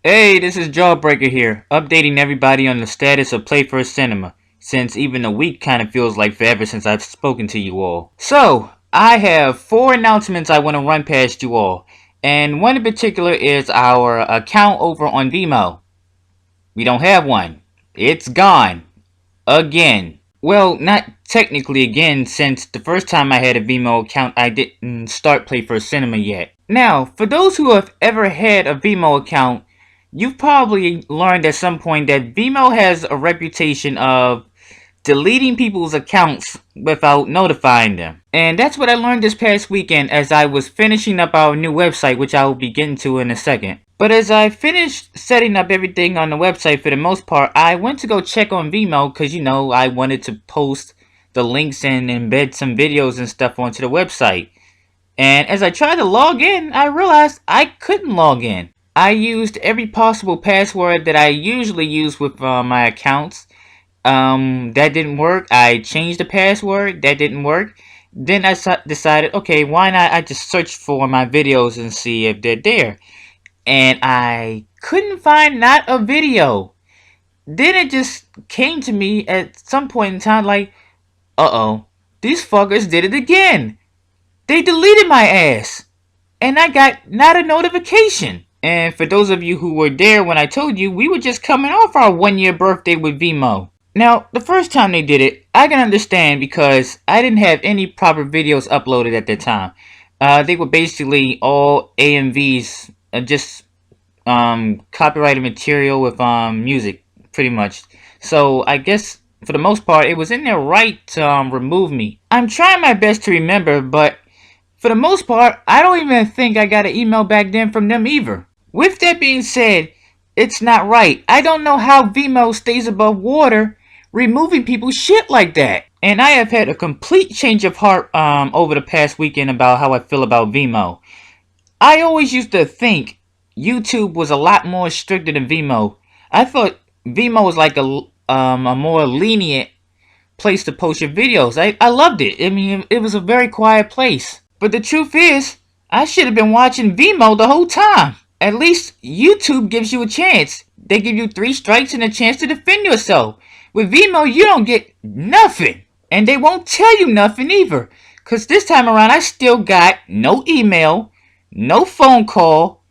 Hey, this is Jawbreaker here, updating everybody on the status of Playfur Cinema, since even a week kind of feels like forever since I've spoken to you all. So, I have 4 announcements I want to run past you all, and one in particular is our account over on Vimeo. We don't have one. It's gone. Again. Well, not technically again, since the first time I had a Vimeo account I didn't start Playfur Cinema yet. Now, for those who have ever had a Vimeo account, you've probably learned at some point that Vimeo has a reputation of deleting people's accounts without notifying them. And that's what I learned this past weekend as I was finishing up our new website, which I will be getting to in a second. But as I finished setting up everything on the website for the most part, I went to go check on Vimeo because, I wanted to post the links and embed some videos and stuff onto the website. And as I tried to log in, I realized I couldn't log in. I used every possible password that I usually use with my accounts. That didn't work. I changed the password. That didn't work. Then I decided, okay, why not I just search for my videos and see if they're there. And I couldn't find not a video. Then it just came to me at some point in time like, uh-oh, these fuckers did it again. They deleted my ass. And I got not a notification. And for those of you who were there when I told you, we were just coming off our 1-year birthday with Vimeo. Now, the first time they did it, I can understand because I didn't have any proper videos uploaded at that time. They were basically all AMVs, just copyrighted material with music, pretty much. So I guess for the most part, it was in their right to remove me. I'm trying my best to remember, but for the most part, I don't even think I got an email back then from them either. With that being said, it's not right. I don't know how Vimeo stays above water removing people's shit like that. And I have had a complete change of heart over the past weekend about how I feel about Vimeo. I always used to think YouTube was a lot more stricter than Vimeo. I thought Vimeo was like a more lenient place to post your videos. I loved it. I mean, it was a very quiet place. But the truth is, I should have been watching Vimeo the whole time. At least YouTube gives you a chance. They give you 3 strikes and a chance to defend yourself. With Vimeo, you don't get nothing. And they won't tell you nothing either. Because this time around, I still got no email, no phone call,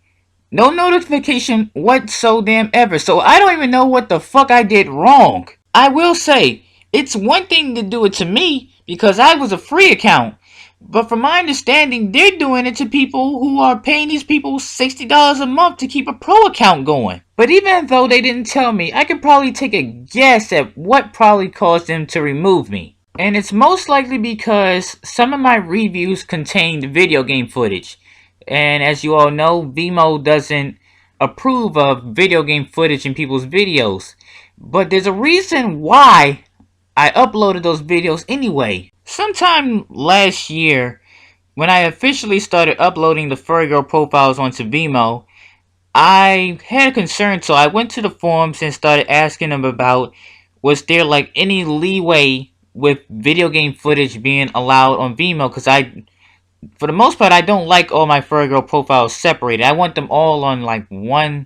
no notification whatsoever. So I don't even know what the fuck I did wrong. I will say, it's one thing to do it to me because I was a free account. But from my understanding, they're doing it to people who are paying these people $60 a month to keep a pro account going. But even though they didn't tell me, I could probably take a guess at what probably caused them to remove me. And it's most likely because some of my reviews contained video game footage. And as you all know, Vimeo doesn't approve of video game footage in people's videos. But there's a reason why I uploaded those videos anyway. Sometime last year, when I officially started uploading the furry girl profiles onto Vimeo, I had a concern, so I went to the forums and started asking them about was there like any leeway with video game footage being allowed on Vimeo, because for the most part, I don't like all my furry girl profiles separated. I want them all on like one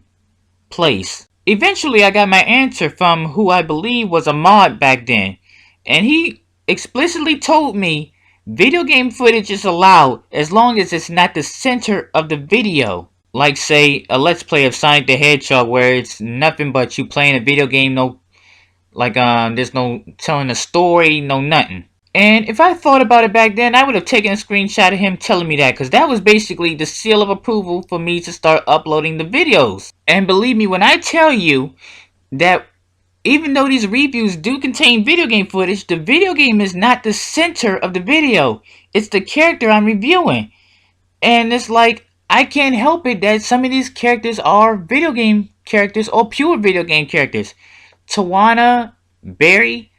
place. Eventually, I got my answer from who I believe was a mod back then, and he explicitly told me video game footage is allowed as long as it's not the center of the video. Like, say, a Let's Play of Sonic the Hedgehog where it's nothing but you playing a video game, there's no telling a story, no nothing. And if I thought about it back then, I would have taken a screenshot of him telling me that, because that was basically the seal of approval for me to start uploading the videos. And believe me when I tell you that even though these reviews do contain video game footage, the video game is not the center of the video. It's the character I'm reviewing. And it's like, I can't help it that some of these characters are video game characters or pure video game characters. Tawana, Barry,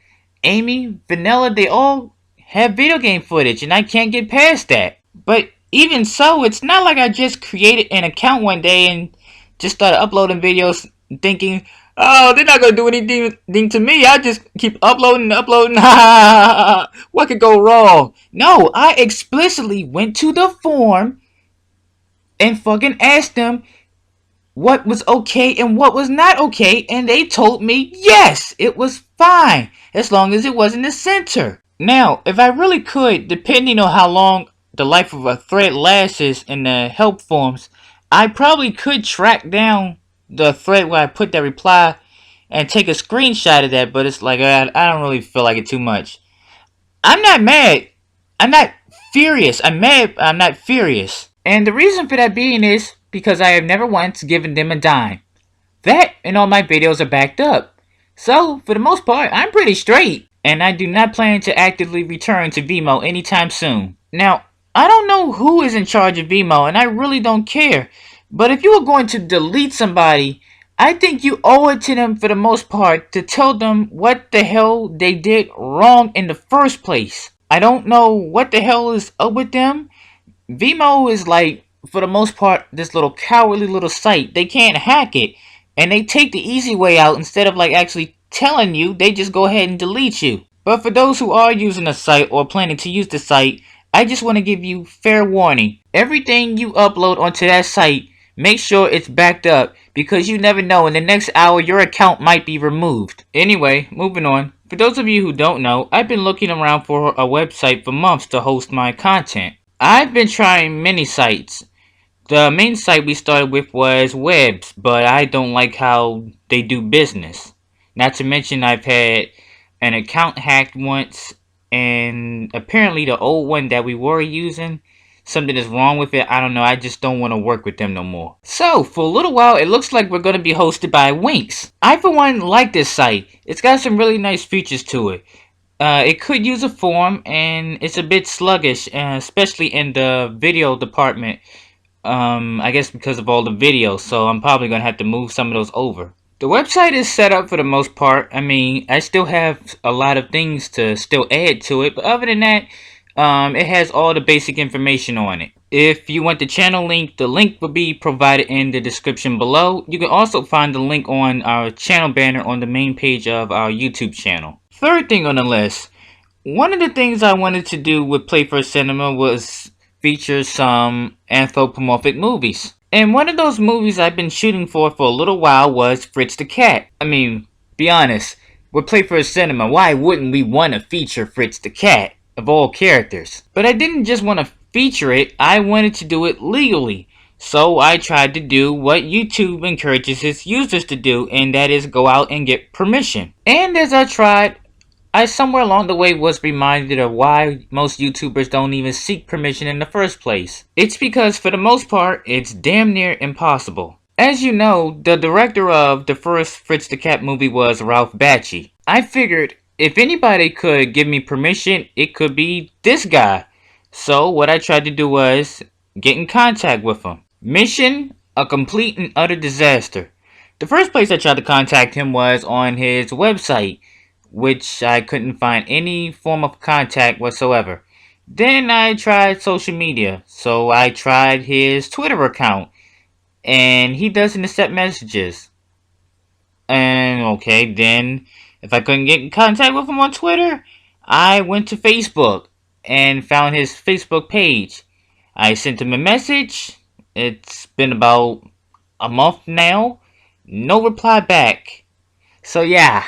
Amy, Vanilla, they all have video game footage, and I can't get past that. But even so, it's not like I just created an account one day and just started uploading videos thinking, oh, they're not going to do anything to me. I just keep uploading and uploading. What could go wrong? No, I explicitly went to the forum and fucking asked them, what was okay and what was not okay, and they told me yes, it was fine as long as it wasn't the center. Now, if I really could, depending on how long the life of a thread lasts in the help forums, I probably could track down the thread where I put that reply and take a screenshot of that, but it's like I don't really feel like it too much. I'm not mad. I'm not furious. I'm mad. I'm not furious. And the reason for that being is because I have never once given them a dime. That and all my videos are backed up. So, for the most part, I'm pretty straight. And I do not plan to actively return to Vimeo anytime soon. Now, I don't know who is in charge of Vimeo, and I really don't care. But if you are going to delete somebody, I think you owe it to them for the most part to tell them what the hell they did wrong in the first place. I don't know what the hell is up with them. Vimeo is like, for the most part, this little cowardly little site. They can't hack it. And they take the easy way out instead of like actually telling you, they just go ahead and delete you. But for those who are using the site or planning to use the site, I just want to give you fair warning. Everything you upload onto that site, make sure it's backed up because you never know, in the next hour your account might be removed. Anyway, moving on. For those of you who don't know, I've been looking around for a website for months to host my content. I've been trying many sites. The main site we started with was Webs, but I don't like how they do business. Not to mention I've had an account hacked once, and apparently the old one that we were using, something is wrong with it. I don't know, I just don't want to work with them no more. So, for a little while, it looks like we're going to be hosted by Winx. I, for one, like this site. It's got some really nice features to it. It could use a forum, and it's a bit sluggish, especially in the video department. I guess because of all the videos, so I'm probably going to have to move some of those over. The website is set up for the most part. I mean, I still have a lot of things to still add to it, but other than that, it has all the basic information on it. If you want the channel link, the link will be provided in the description below. You can also find the link on our channel banner on the main page of our YouTube channel. Third thing on the list, one of the things I wanted to do with Playfur Cinema was feature some anthropomorphic movies. And one of those movies I've been shooting for a little while was Friz the Cat. I mean, be honest, with Playfur Cinema, why wouldn't we want to feature Friz the Cat, of all characters? But I didn't just want to feature it, I wanted to do it legally. So I tried to do what YouTube encourages its users to do, and that is go out and get permission. And as I tried, I somewhere along the way was reminded of why most YouTubers don't even seek permission in the first place. It's because for the most part, it's damn near impossible. As you know, the director of the first Friz the Cat movie was Ralph Bakshi. I figured if anybody could give me permission, it could be this guy. So what I tried to do was get in contact with him. Mission: a complete and utter disaster. The first place I tried to contact him was on his website, which I couldn't find any form of contact whatsoever. Then I tried social media, so I tried his Twitter account, and he doesn't accept messages. And okay, then if I couldn't get in contact with him on Twitter, I went to Facebook and found his Facebook page. I sent him a message. It's been about a month now. No reply back. So yeah,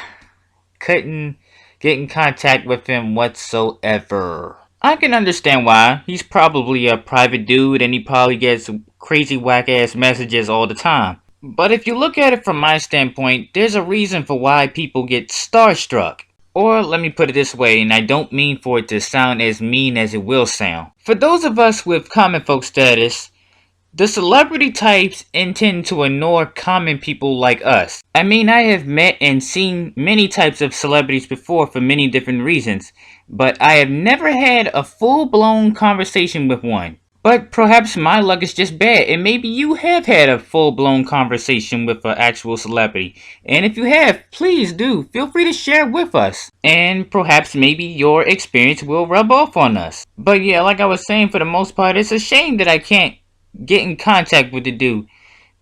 couldn't get in contact with him whatsoever. I can understand why. He's probably a private dude and he probably gets crazy whack ass messages all the time. But if you look at it from my standpoint, there's a reason for why people get starstruck. Or let me put it this way, and I don't mean for it to sound as mean as it will sound. For those of us with common folk status, the celebrity types intend to ignore common people like us. I mean, I have met and seen many types of celebrities before for many different reasons, but I have never had a full-blown conversation with one. But perhaps my luck is just bad, and maybe you have had a full-blown conversation with an actual celebrity. And if you have, please do, feel free to share with us. And perhaps maybe your experience will rub off on us. But yeah, like I was saying, for the most part, it's a shame that I can't get in contact with the dude.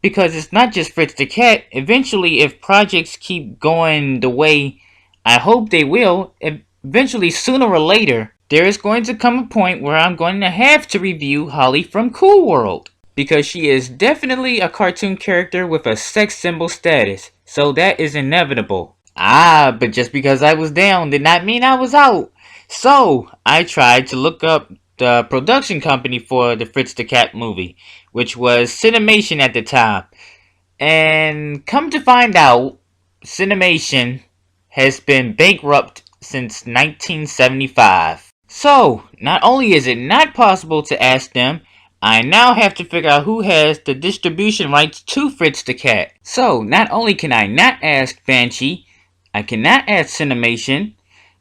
Because it's not just Friz the Cat. Eventually, if projects keep going the way I hope they will, eventually, sooner or later, there is going to come a point where I'm going to have to review Holly from Cool World. because she is definitely a cartoon character with a sex symbol status, so that is inevitable. Ah, but just because I was down did not mean I was out. So, I tried to look up the production company for the Fritz the Cat movie, which was Cinemation at the time. And come to find out, Cinemation has been bankrupt since 1975. So, not only is it not possible to ask them, I now have to figure out who has the distribution rights to Fritz the Cat. So, not only can I not ask Banshee, I cannot ask Cinemation.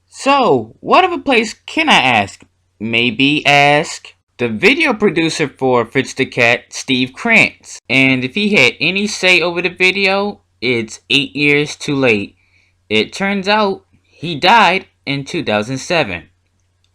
So, what other place can I ask? Maybe ask the video producer for Fritz the Cat, Steve Krantz. And if he had any say over the video, it's 8 years too late. It turns out he died in 2007.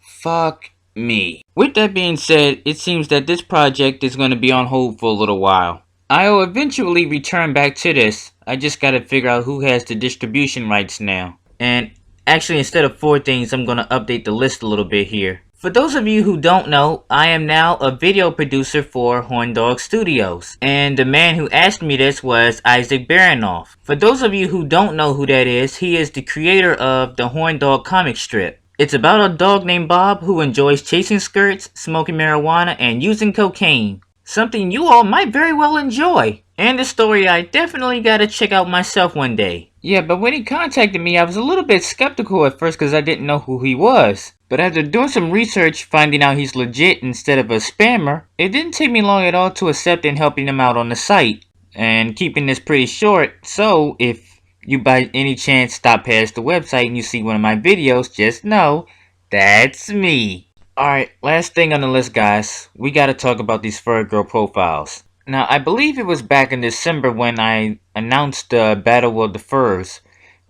Fuck me. With that being said, it seems that this project is going to be on hold for a little while. I'll eventually return back to this. I just gotta figure out who has the distribution rights now. And actually, instead of 4 things, I'm gonna update the list a little bit here. For those of you who don't know, I am now a video producer for Horn Dog Studios. And the man who asked me this was Isaac Baranoff. For those of you who don't know who that is, he is the creator of the Horn Dog comic strip. It's about a dog named Bob who enjoys chasing skirts, smoking marijuana, and using cocaine. Something you all might very well enjoy. And a story I definitely gotta check out myself one day. Yeah, but when he contacted me, I was a little bit skeptical at first because I didn't know who he was. But after doing some research, finding out he's legit instead of a spammer, it didn't take me long at all to accept and helping him out on the site. And keeping this pretty short, so if you by any chance stop past the website and you see one of my videos, just know, that's me. Alright, last thing on the list, guys. We gotta talk about these furry girl profiles. Now, I believe it was back in December when I announced the Battle of the Furs,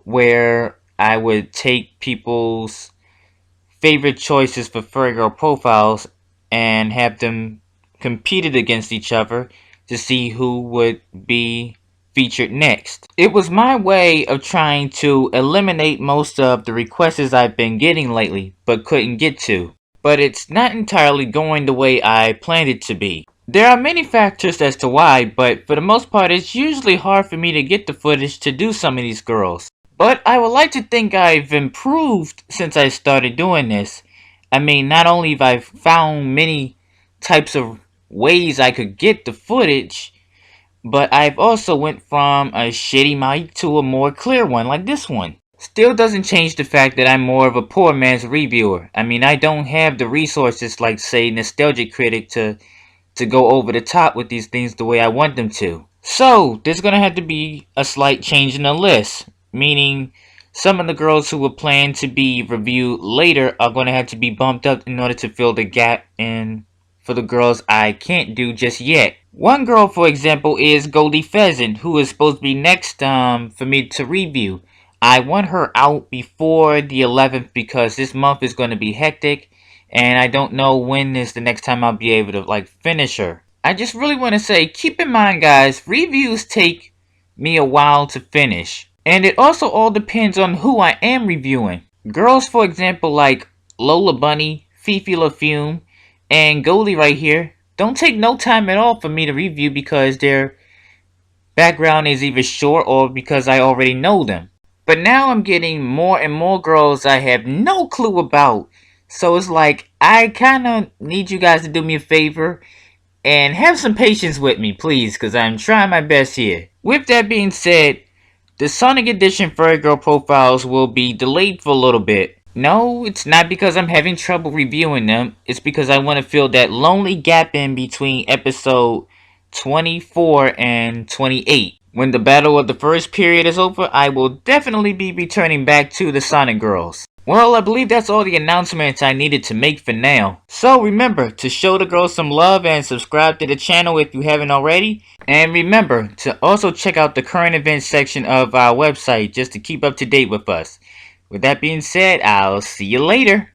where I would take people's favorite choices for furry girl profiles and have them competed against each other to see who would be featured next. It was my way of trying to eliminate most of the requests I've been getting lately, but couldn't get to. But it's not entirely going the way I planned it to be. There are many factors as to why, but for the most part it's usually hard for me to get the footage to do some of these girls. But I would like to think I've improved since I started doing this. I mean, not only have I found many types of ways I could get the footage, but I've also went from a shitty mic to a more clear one like this one. Still doesn't change the fact that I'm more of a poor man's reviewer. I mean, I don't have the resources like, say, Nostalgic Critic to go over the top with these things the way I want them to. So, there's gonna have to be a slight change in the list. Meaning, some of the girls who were planned to be reviewed later are gonna have to be bumped up in order to fill the gap in for the girls I can't do just yet. One girl, for example, is Goldie Pheasant, who is supposed to be next for me to review. I want her out before the 11th because this month is going to be hectic and I don't know when is the next time I'll be able to finish her. I just really want to say, keep in mind guys, reviews take me a while to finish. And it also all depends on who I am reviewing. Girls, for example, like Lola Bunny, Fifi LaFume, and Goldie right here, don't take no time at all for me to review because their background is either short or because I already know them. But now I'm getting more and more girls I have no clue about. So it's like, I kind of need you guys to do me a favor and have some patience with me, please, because I'm trying my best here. With that being said, the Sonic Edition Furry Girl profiles will be delayed for a little bit. No, it's not because I'm having trouble reviewing them. It's because I want to fill that lonely gap in between episode 24 and 28. When the Battle of the First period is over, I will definitely be returning back to the Sonic Girls. Well, I believe that's all the announcements I needed to make for now. So remember to show the girls some love and subscribe to the channel if you haven't already. And remember to also check out the current events section of our website just to keep up to date with us. With that being said, I'll see you later.